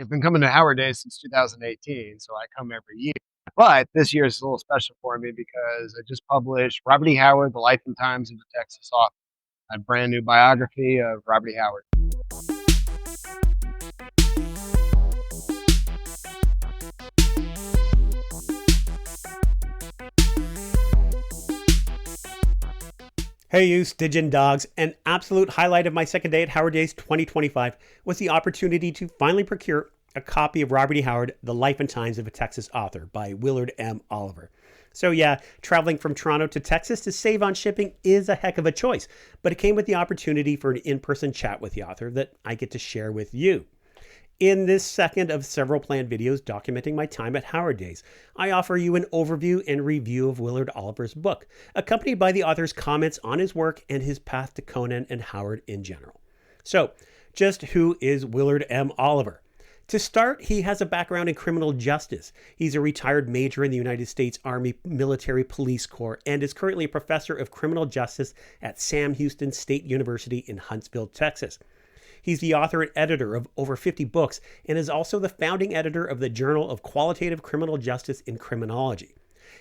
I've been coming to Howard Days since 2018, so I come every year. But this year is a little special for me because I just published Robert E. Howard, The Life and Times of a Texas Author, a brand new biography of Robert E. Howard. Hey you Stygian dogs, an absolute highlight of my second day at Howard Days 2025 was the opportunity to finally procure a copy of Robert E. Howard, The Life and Times of a Texas Author by Willard M Oliver. So yeah, traveling from Toronto to Texas to save on shipping is a heck of a choice, but it came with the opportunity for an in-person chat with the author that I get to share with you. In this second of several planned videos documenting my time at Howard Days, I offer you an overview and review of Willard Oliver's book, accompanied by the author's comments on his work and his path to Conan and Howard in general. So, just who is Willard M. Oliver? To start, he has a background in criminal justice. He's a retired major in the United States Army Military Police Corps and is currently a professor of criminal justice at Sam Houston State University in Huntsville, Texas. He's the author and editor of over 50 books and is also the founding editor of the Journal of Qualitative Criminal Justice in Criminology.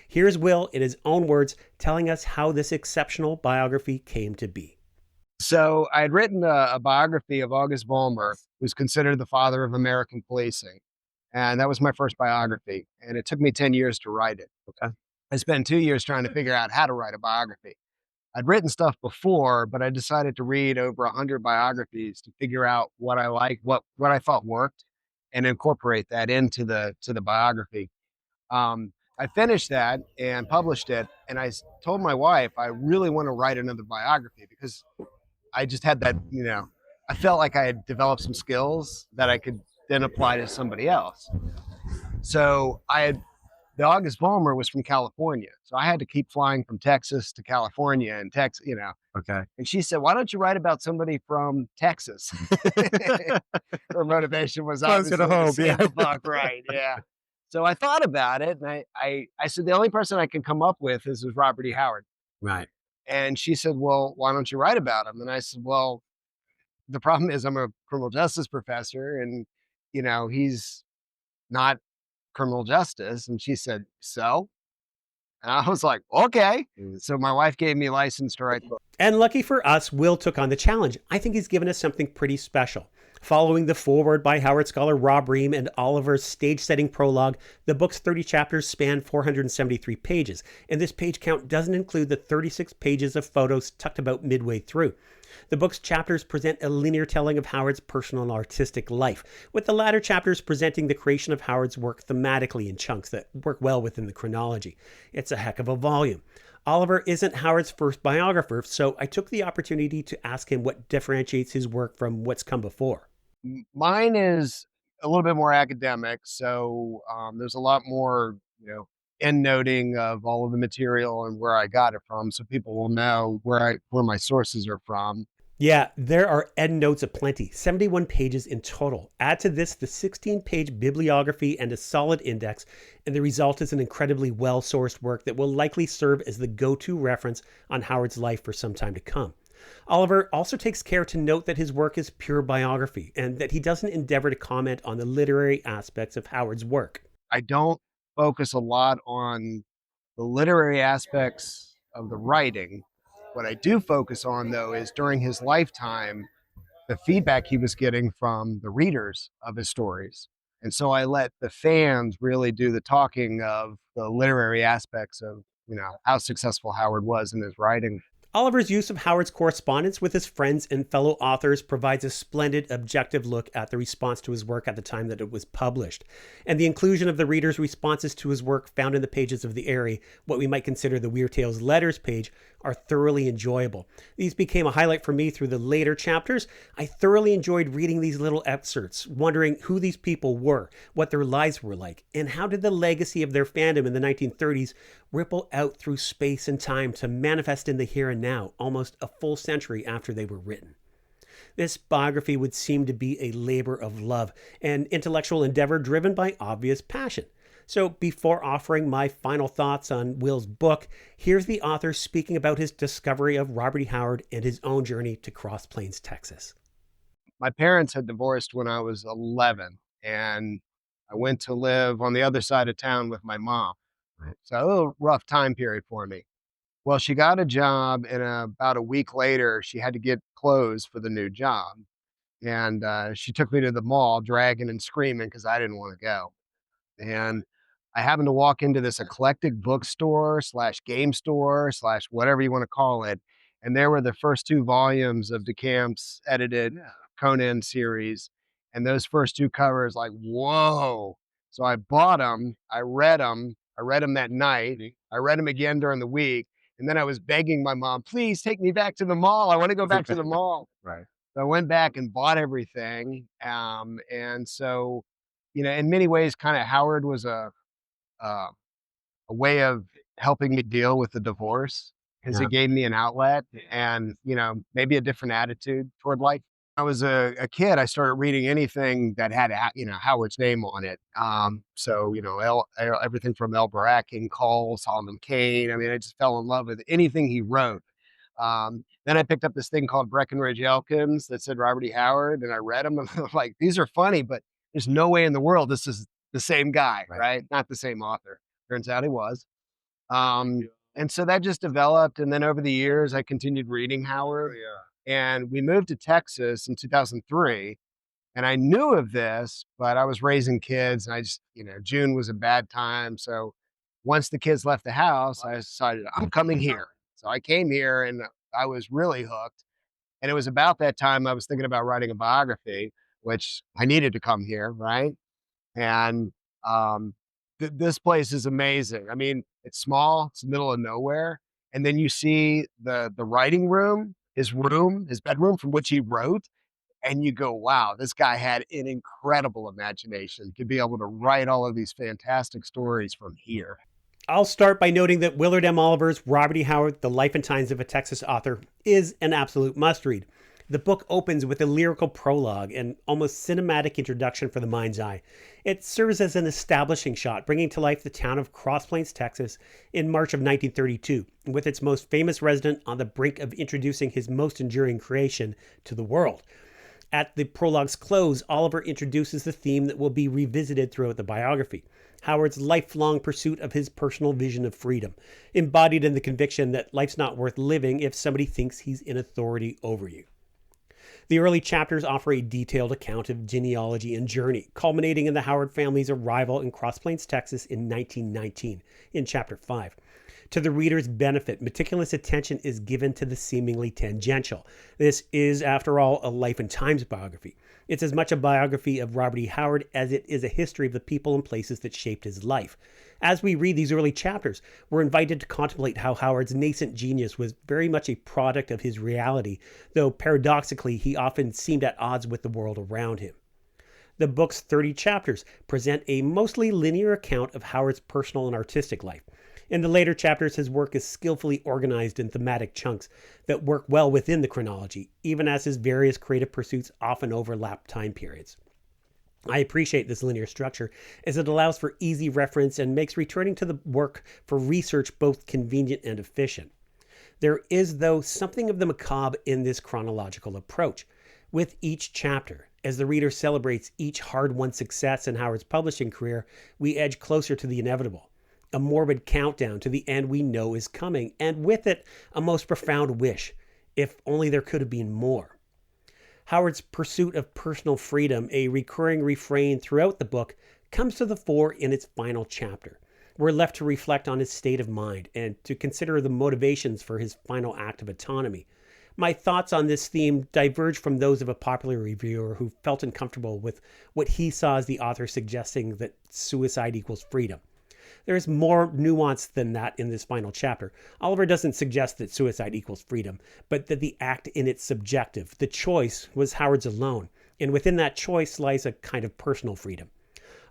Here's Will, in his own words, telling us how this exceptional biography came to be. So I had written a biography of August Vollmer, who's considered the father of American policing. And that was my first biography. And it took me 10 years to write it. Okay. I spent 2 years trying to figure out how to write a biography. I'd written stuff before, but I decided to read over 100 biographies to figure out what I liked, what I thought worked, and incorporate that into the biography. I finished that and published it, and told my wife I really want to write another biography because I just had that, I felt like I had developed some skills that I could then apply to somebody else. So the August Vollmer was from California. So I had to keep flying from Texas to California and Okay. And she said, why don't you write about somebody from Texas? Her motivation was Closer to obviously home, to save the buck, right? Yeah. So I thought about it and I said, the only person I can come up with is Robert E. Howard. Right. And she said, well, why don't you write about him? And I said, well, the problem is I'm a criminal justice professor and, he's not criminal justice. And she said, so? And I was like, okay. So my wife gave me a license to write the book. And lucky for us, Will took on the challenge. I think he's given us something pretty special. Following the foreword by Howard scholar Rob Ream and Oliver's stage-setting prologue, the book's 30 chapters span 473 pages, and this page count doesn't include the 36 pages of photos tucked about midway through. The book's chapters present a linear telling of Howard's personal and artistic life, with the latter chapters presenting the creation of Howard's work thematically in chunks that work well within the chronology. It's a heck of a volume. Oliver isn't Howard's first biographer, so I took the opportunity to ask him what differentiates his work from what's come before. Mine is a little bit more academic, so there's a lot more, end noting of all of the material and where I got it from, so people will know where my sources are from. Yeah, there are endnotes aplenty, 71 pages in total. Add to this the 16-page bibliography and a solid index, and the result is an incredibly well-sourced work that will likely serve as the go-to reference on Howard's life for some time to come. Oliver also takes care to note that his work is pure biography and that he doesn't endeavor to comment on the literary aspects of Howard's work. I don't focus a lot on the literary aspects of the writing. What I do focus on, though, is during his lifetime, the feedback he was getting from the readers of his stories. And so I let the fans really do the talking of the literary aspects of, how successful Howard was in his writing. Oliver's use of Howard's correspondence with his friends and fellow authors provides a splendid objective look at the response to his work at the time that it was published. And the inclusion of the readers' responses to his work found in the pages of the Airy, what we might consider the Weird Tales letters page, are thoroughly enjoyable. These became a highlight for me through the later chapters. I thoroughly enjoyed reading these little excerpts, wondering who these people were, what their lives were like, and how did the legacy of their fandom in the 1930s ripple out through space and time to manifest in the here and now, almost a full century after they were written. This biography would seem to be a labor of love, an intellectual endeavor driven by obvious passion. So before offering my final thoughts on Will's book, here's the author speaking about his discovery of Robert E. Howard and his own journey to Cross Plains, Texas. My parents had divorced when I was 11. and I went to live on the other side of town with my mom. Right. So a little rough time period for me. Well, she got a job, and about a week later, she had to get clothes for the new job. And she took me to the mall, dragging and screaming because I didn't want to go. And I happened to walk into this eclectic bookstore slash game store slash whatever you want to call it. And there were the first two volumes of DeCamp's edited Conan series. And those first two covers, like, whoa. So I bought them. I read them. I read them that night. I read them again during the week. And then I was begging my mom, please take me back to the mall. I want to go back to the mall. Right. So I went back and bought everything. And so, in many ways, kind of Howard was uh, a way of helping me deal with the divorce because Yeah. it gave me an outlet and, maybe a different attitude toward life. I was a kid, I started reading anything that had, Howard's name on it. So, everything from El Barak, King Cole, Solomon Kane. I mean, I just fell in love with anything he wrote. Then I picked up this thing called Breckenridge Elkins that said Robert E. Howard, and I read them. And I'm like, these are funny, but there's no way in the world this is the same guy, right? Not the same author. Turns out he was. And so that just developed. And then over the years, I continued reading Howard. And we moved to Texas in 2003. And I knew of this, but I was raising kids and I just, June was a bad time. So once the kids left the house, I decided I'm coming here. So I came here and I was really hooked. And it was about that time I was thinking about writing a biography, which I needed to come here, right? And um, this place is amazing. I mean, it's small, it's the middle of nowhere. And then you see the writing room, his bedroom from which he wrote. And you go, wow, this guy had an incredible imagination to be able to write all of these fantastic stories from here. I'll start by noting that Willard M. Oliver's Robert E. Howard, The Life and Times of a Texas Author, is an absolute must-read. The book opens with a lyrical prologue and almost cinematic introduction for the mind's eye. It serves as an establishing shot, bringing to life the town of Cross Plains, Texas, in March of 1932, with its most famous resident on the brink of introducing his most enduring creation to the world. At the prologue's close, Oliver introduces the theme that will be revisited throughout the biography: Howard's lifelong pursuit of his personal vision of freedom, embodied in the conviction that life's not worth living if somebody thinks he's in authority over you. The early chapters offer a detailed account of genealogy and journey, culminating in the Howard family's arrival in Cross Plains, Texas in 1919, in Chapter 5. To the reader's benefit, meticulous attention is given to the seemingly tangential. This is, after all, a life and times biography. It's as much a biography of Robert E. Howard as it is a history of the people and places that shaped his life. As we read these early chapters, we're invited to contemplate how Howard's nascent genius was very much a product of his reality, though paradoxically, he often seemed at odds with the world around him. The book's 30 chapters present a mostly linear account of Howard's personal and artistic life. In the later chapters, his work is skillfully organized in thematic chunks that work well within the chronology, even as his various creative pursuits often overlap time periods. I appreciate this linear structure as it allows for easy reference and makes returning to the work for research both convenient and efficient. There is, though, something of the macabre in this chronological approach. With each chapter, as the reader celebrates each hard-won success in Howard's publishing career, we edge closer to the inevitable. A morbid countdown to the end we know is coming, and with it, a most profound wish, if only there could have been more. Howard's pursuit of personal freedom, a recurring refrain throughout the book, comes to the fore in its final chapter. We're left to reflect on his state of mind and to consider the motivations for his final act of autonomy. My thoughts on this theme diverge from those of a popular reviewer who felt uncomfortable with what he saw as the author suggesting that suicide equals freedom. There is more nuance than that in this final chapter. Oliver doesn't suggest that suicide equals freedom, but that the act in its subjective, the choice, was Howard's alone, and within that choice lies a kind of personal freedom.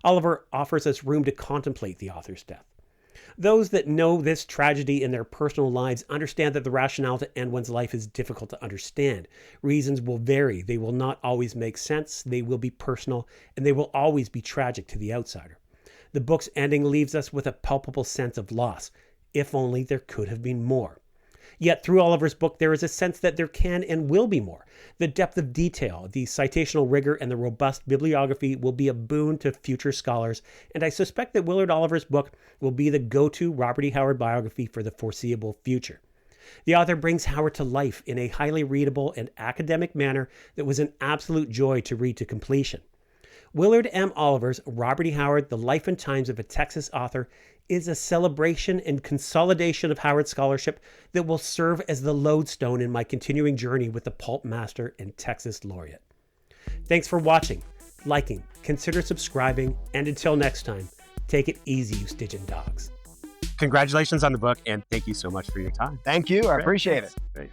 Oliver offers us room to contemplate the author's death. Those that know this tragedy in their personal lives understand that the rationale to end one's life is difficult to understand. Reasons will vary. They will not always make sense. They will be personal, and they will always be tragic to the outsider. The book's ending leaves us with a palpable sense of loss. If only there could have been more. Yet through Oliver's book, there is a sense that there can and will be more. The depth of detail, the citational rigor, and the robust bibliography will be a boon to future scholars, and I suspect that Willard Oliver's book will be the go-to Robert E. Howard biography for the foreseeable future. The author brings Howard to life in a highly readable and academic manner that was an absolute joy to read to completion. Willard M. Oliver's Robert E. Howard, The Life and Times of a Texas Author, is a celebration and consolidation of Howard scholarship that will serve as the lodestone in my continuing journey with the pulp master and Texas Laureate. Thanks for watching, liking, consider subscribing, and until next time, take it easy, you Stygian dogs. Congratulations on the book, and thank you so much for your time. Thank you. I appreciate it. Great.